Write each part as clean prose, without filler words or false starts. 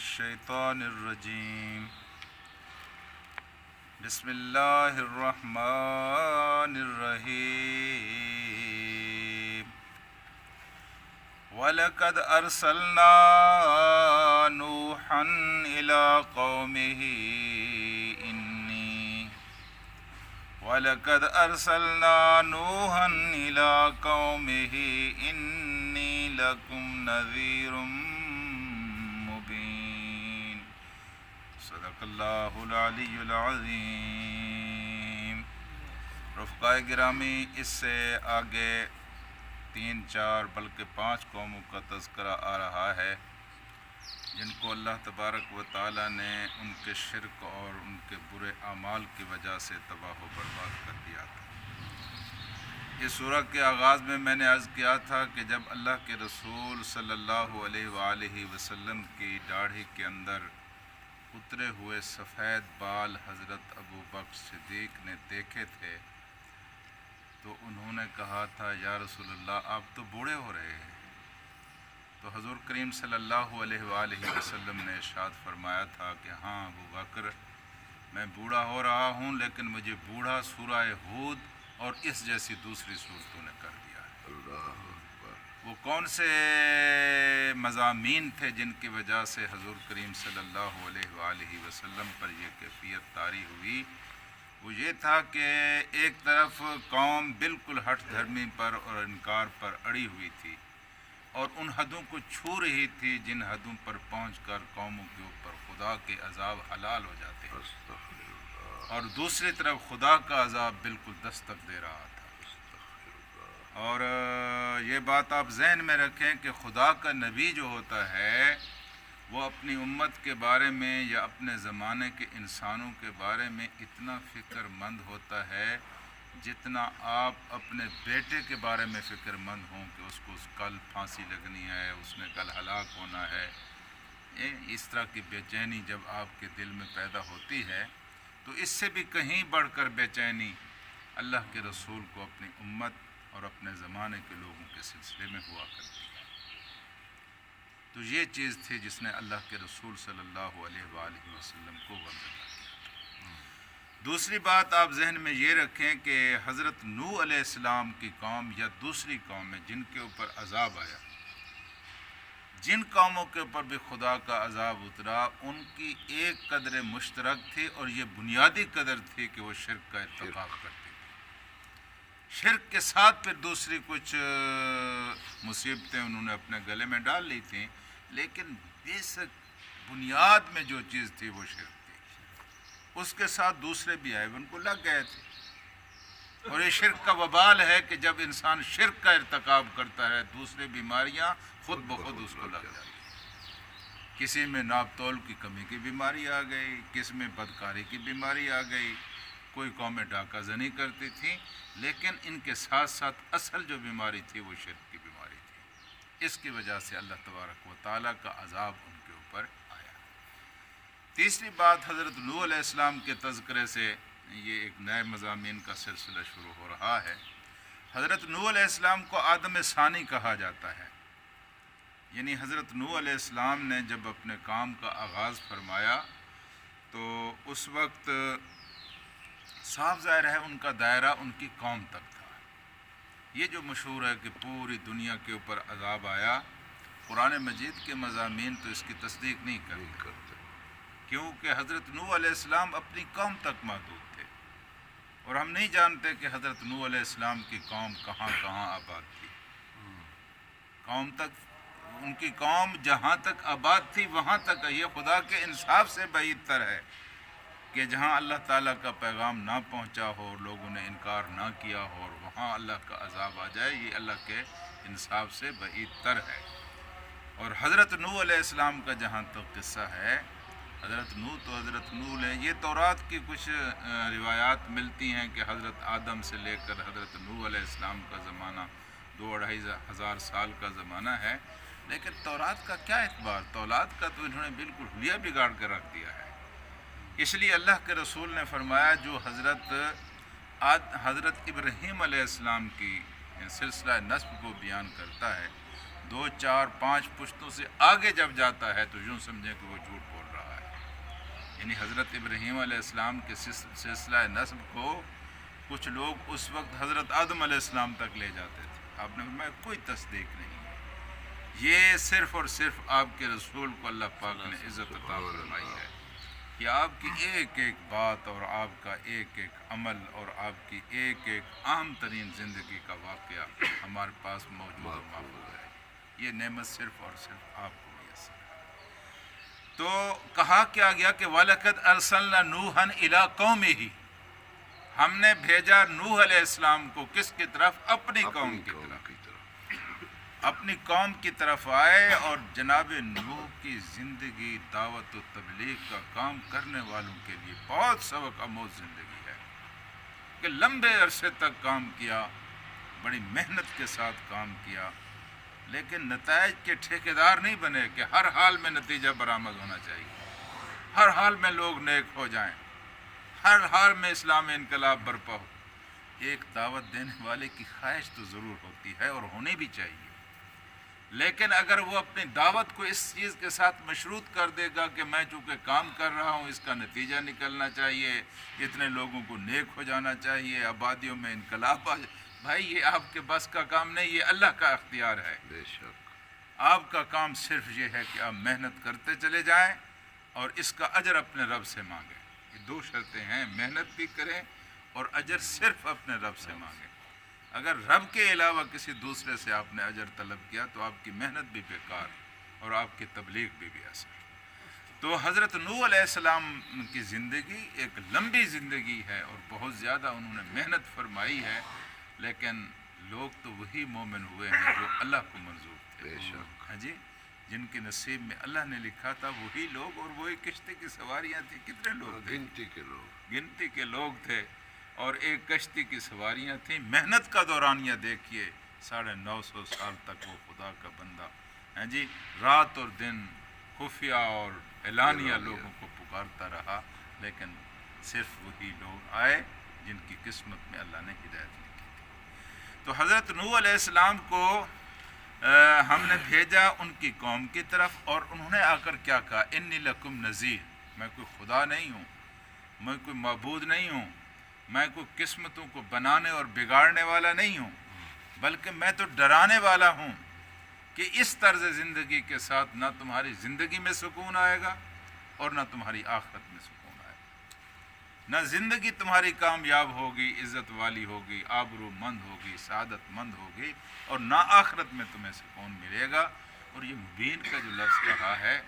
الشیطان الرجیم بسم اللہ الرحمن الرحیم وَلَقَدْ أَرْسَلْنَا نُوحًا إِلَىٰ قَوْمِهِ وَلَقَدْ أَرْسَلْنَا نُوحًا إِلَىٰ قَوْمِهِ إِنِّي لَكُمْ نَذِيرٌ مُّبِينٌ صدق اللہ العلی العظیم۔ رفقائے گرامی، اس سے آگے 3 4 بلکہ 5 قوموں کا تذکرہ آ رہا ہے جن کو اللہ تبارک و تعالیٰ نے ان کے شرک اور ان کے برے اعمال کی وجہ سے تباہ و برباد کر دیا تھا۔ اس سورہ کے آغاز میں میں نے عرض کیا تھا کہ جب اللہ کے رسول صلی اللہ علیہ وآلہ وسلم کی داڑھی کے اندر اترے ہوئے سفید بال حضرت ابو بکر صدیق نے دیکھے تھے تو انہوں نے کہا تھا یا رسول اللہ آپ تو بوڑھے ہو رہے ہیں۔ تو حضور کریم صلی اللہ علیہ وآلہ وسلم نے ارشاد فرمایا تھا کہ ہاں ابو بکر، میں بوڑھا ہو رہا ہوں لیکن مجھے بوڑھا سورہ ہود اور اس جیسی دوسری صورتوں نے کر دیا ہے۔ وہ کون سے مضامین تھے جن کی وجہ سے حضور کریم صلی اللہ علیہ وآلہ وسلم پر یہ کیفیت طاری ہوئی؟ وہ یہ تھا کہ ایک طرف قوم بالکل ہٹ دھرمی پر اور انکار پر اڑی ہوئی تھی اور ان حدوں کو چھو رہی تھی جن حدوں پر پہنچ کر قوموں کے اوپر خدا کے عذاب حلال ہو جاتے ہیں، اور دوسری طرف خدا کا عذاب بالکل دستک دے رہا تھا۔ اور یہ بات آپ ذہن میں رکھیں کہ خدا کا نبی جو ہوتا ہے وہ اپنی امت کے بارے میں یا اپنے زمانے کے انسانوں کے بارے میں اتنا فکر مند ہوتا ہے جتنا آپ اپنے بیٹے کے بارے میں فکر مند ہوں کہ اس کو کل پھانسی لگنی ہے، اس نے کل ہلاک ہونا ہے۔ اس طرح کی بے چینی جب آپ کے دل میں پیدا ہوتی ہے تو اس سے بھی کہیں بڑھ کر بے چینی اللہ کے رسول کو اپنی امت اور اپنے زمانے کے لوگوں کے سلسلے میں ہوا کرتی ہے۔ تو یہ چیز تھی جس نے اللہ کے رسول صلی اللہ علیہ وآلہ وسلم کو غمزدہ کیا۔ دوسری بات آپ ذہن میں یہ رکھیں کہ حضرت نوح علیہ السلام کی قوم یا دوسری قومیں جن کے اوپر عذاب آیا، جن قوموں کے اوپر بھی خدا کا عذاب اترا، ان کی ایک قدر مشترک تھی اور یہ بنیادی قدر تھی کہ وہ شرک کا ارتکاب کرتے تھے۔ شرک کے ساتھ پھر دوسری کچھ مصیبتیں انہوں نے اپنے گلے میں ڈال لی تھیں، لیکن بیسک بنیاد میں جو چیز تھی وہ شرک تھی۔ اس کے ساتھ دوسرے بھی آئے، ان کو لگ گئے تھے۔ اور یہ شرک کا وبال ہے کہ جب انسان شرک کا ارتکاب کرتا ہے دوسری بیماریاں خود بخود اس کو لگ جاتی ہیں۔ کسی میں ناپ تول کی کمی کی بیماری آ گئی، کسی میں بدکاری کی بیماری آ گئی، کوئی قومیں ڈاکہ زنی کرتی تھیں، لیکن ان کے ساتھ ساتھ اصل جو بیماری تھی وہ شرک کی بیماری تھی۔ اس کی وجہ سے اللہ تبارک و تعالیٰ کا عذاب ان کے اوپر آیا۔ تیسری بات، حضرت نوح علیہ السلام کے تذکرے سے یہ ایک نئے مضامین کا سلسلہ شروع ہو رہا ہے۔ حضرت نوح علیہ السلام کو آدم ثانی کہا جاتا ہے، یعنی حضرت نوح علیہ السلام نے جب اپنے کام کا آغاز فرمایا تو اس وقت صاف ظاہر ہے ان کا دائرہ ان کی قوم تک تھا۔ یہ جو مشہور ہے کہ پوری دنیا کے اوپر عذاب آیا، قرآن مجید کے مضامین تو اس کی تصدیق نہیں کرتے، کیونکہ حضرت نوح علیہ السلام اپنی قوم تک محدود تھے، اور ہم نہیں جانتے کہ حضرت نوح علیہ السلام کی قوم کہاں کہاں آباد تھی۔ قوم تک، ان کی قوم جہاں تک آباد تھی وہاں تک، یہ خدا کے انصاف سے بعید تر ہے کہ جہاں اللہ تعالیٰ کا پیغام نہ پہنچا ہو اور لوگوں نے انکار نہ کیا ہو اور وہاں اللہ کا عذاب آ جائے، یہ اللہ کے انصاف سے بعید تر ہے۔ اور حضرت نوح علیہ السلام کا جہاں تک قصہ ہے، حضرت نوح نے، یہ تورات کی کچھ روایات ملتی ہیں کہ حضرت آدم سے لے کر حضرت نوح علیہ السلام کا زمانہ 2-2.5 سال کا زمانہ ہے، لیکن تورات کا کیا اعتبار؟ تورات کا تو انہوں نے بالکل حلیہ بگاڑ کر رکھ دیا ہے۔ اس لیے اللہ کے رسول نے فرمایا جو حضرت ابراہیم علیہ السلام کی سلسلہ نسب کو بیان کرتا ہے 2 4 5 پشتوں سے آگے جب جاتا ہے تو یوں سمجھیں کہ وہ جھوٹ بول رہا ہے۔ یعنی حضرت ابراہیم علیہ السلام کے سلسلہ نسب کو کچھ لوگ اس وقت حضرت آدم علیہ السلام تک لے جاتے تھے۔ آپ نے فرمایا کوئی تصدیق نہیں ہے، یہ صرف اور صرف آپ کے رسول کو اللہ پاک نے عزت عطا فرمائی ہے کہ آپ کی ایک ایک بات اور آپ کا ایک ایک عمل اور آپ کی ایک ایک عام ترین زندگی کا واقعہ ہمارے پاس موجود و محفوظ ہے۔ یہ نعمت صرف اور صرف آپ کو میسر ہے۔ تو کہا کیا گیا کہ وَلَقَدْ أَرْسَلْنَا نُوحًا إِلَىٰ قَوْمِهِ، ہم نے بھیجا نوح علیہ السلام کو کس کی طرف؟ اپنی قوم کی طرف۔ اپنی قوم کی طرف آئے اور جناب نوح کی زندگی دعوت و تبلیغ کا کام کرنے والوں کے لیے بہت سبق آموز زندگی ہے کہ لمبے عرصے تک کام کیا، بڑی محنت کے ساتھ کام کیا، لیکن نتائج کے ٹھیکیدار نہیں بنے کہ ہر حال میں نتیجہ برآمد ہونا چاہیے، ہر حال میں لوگ نیک ہو جائیں، ہر حال میں اسلام انقلاب برپا ہو۔ ایک دعوت دینے والے کی خواہش تو ضرور ہوتی ہے اور ہونی بھی چاہیے، لیکن اگر وہ اپنی دعوت کو اس چیز کے ساتھ مشروط کر دے گا کہ میں چونکہ کام کر رہا ہوں اس کا نتیجہ نکلنا چاہیے، اتنے لوگوں کو نیک ہو جانا چاہیے، آبادیوں میں انقلاب آ بھائی یہ آپ کے بس کا کام نہیں، یہ اللہ کا اختیار ہے۔ بے شک آپ کا کام صرف یہ ہے کہ آپ محنت کرتے چلے جائیں اور اس کا اجر اپنے رب سے مانگیں۔ یہ 2 شرطیں ہیں، محنت بھی کریں اور اجر صرف اپنے رب سے مانگیں۔ اگر رب کے علاوہ کسی دوسرے سے آپ نے اجر طلب کیا تو آپ کی محنت بھی بیکار اور آپ کی تبلیغ بھی بے اثر۔ تو حضرت نوح علیہ السلام کی زندگی ایک لمبی زندگی ہے اور بہت زیادہ انہوں نے محنت فرمائی ہے، لیکن لوگ تو وہی مومن ہوئے ہیں جو اللہ کو منظور تھے۔ بے شک ہاں جی، جن کے نصیب میں اللہ نے لکھا تھا وہی لوگ، اور وہی کشتی کی سواریاں تھیں۔ کتنے لوگ تھے؟ گنتی کے لوگ تھے اور ایک کشتی کی سواریاں تھیں۔ محنت کا دورانیہ دیکھیے، 950 سال تک وہ خدا کا بندہ ہیں جی رات اور دن خفیہ اور اعلانیہ لوگوں کو پکارتا رہا، لیکن صرف وہی لوگ آئے جن کی قسمت میں اللہ نے ہدایت لکھی تھی۔ تو حضرت نوح علیہ السلام کو ہم نے بھیجا ان کی قوم کی طرف، اور انہوں نے آ کر کیا کہا؟ انی لکم نذیر، میں کوئی خدا نہیں ہوں، میں کوئی معبود نہیں ہوں، میں کوئی قسمتوں کو بنانے اور بگاڑنے والا نہیں ہوں، بلکہ میں تو ڈرانے والا ہوں کہ اس طرز زندگی کے ساتھ نہ تمہاری زندگی میں سکون آئے گا اور نہ تمہاری آخرت میں سکون آئے گا۔ نہ زندگی تمہاری کامیاب ہوگی، عزت والی ہوگی، آبرو مند ہوگی، سعادت مند ہوگی، اور نہ آخرت میں تمہیں سکون ملے گا۔ اور یہ مبین کا جو لفظ کہا ہے،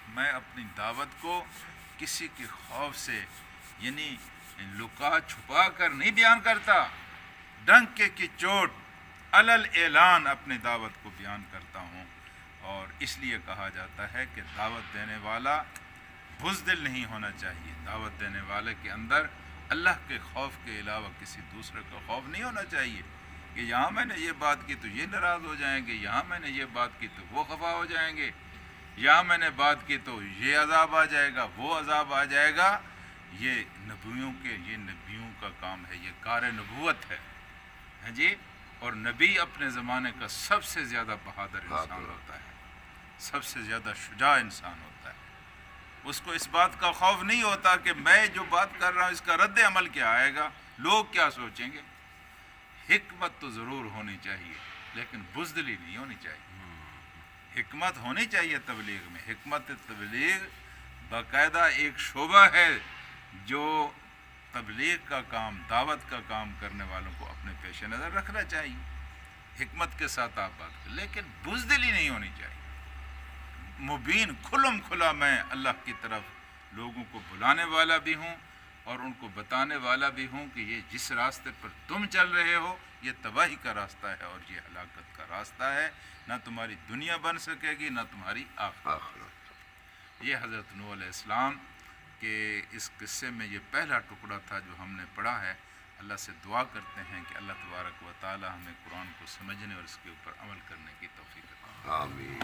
میں اپنی دعوت کو کسی کے خوف سے یعنی لکا چھپا کر نہیں بیان کرتا، ڈنکے کی چوٹ علل اعلان اپنی دعوت کو بیان کرتا ہوں۔ اور اس لیے کہا جاتا ہے کہ دعوت دینے والا بزدل نہیں ہونا چاہیے، دعوت دینے والے کے اندر اللہ کے خوف کے علاوہ کسی دوسرے کا خوف نہیں ہونا چاہیے کہ یہاں میں نے یہ بات کی تو یہ ناراض ہو جائیں گے، یہاں میں نے یہ بات کی تو وہ خفا ہو جائیں گے، یہاں میں نے بات کی تو یہ عذاب آ جائے گا، وہ عذاب آ جائے گا۔ یہ نبیوں کا کام ہے، یہ کار نبوت ہے ہاں جی۔ اور نبی اپنے زمانے کا سب سے زیادہ بہادر انسان ہوتا ہے، سب سے زیادہ شجاع انسان ہوتا ہے۔ اس کو اس بات کا خوف نہیں ہوتا کہ میں جو بات کر رہا ہوں اس کا رد عمل کیا آئے گا، لوگ کیا سوچیں گے۔ حکمت تو ضرور ہونی چاہیے لیکن بزدلی نہیں ہونی چاہیے۔ حکمت ہونی چاہیے تبلیغ میں، حکمت تبلیغ باقاعدہ ایک شعبہ ہے جو تبلیغ کا کام، دعوت کا کام کرنے والوں کو اپنے پیش نظر رکھنا چاہیے۔ حکمت کے ساتھ آپ بات کریں لیکن بزدلی نہیں ہونی چاہیے۔ مبین کھلم کھلا میں اللہ کی طرف لوگوں کو بلانے والا بھی ہوں اور ان کو بتانے والا بھی ہوں کہ یہ جس راستے پر تم چل رہے ہو یہ تباہی کا راستہ ہے اور یہ ہلاکت کا راستہ ہے، نہ تمہاری دنیا بن سکے گی نہ تمہاری آخرت۔ یہ حضرت نوح علیہ السلام کے اس قصے میں یہ پہلا ٹکڑا تھا جو ہم نے پڑھا ہے۔ اللہ سے دعا کرتے ہیں کہ اللہ تبارک و تعالی ہمیں قرآن کو سمجھنے اور اس کے اوپر عمل کرنے کی توفیق عطا فرمائے۔ آمین۔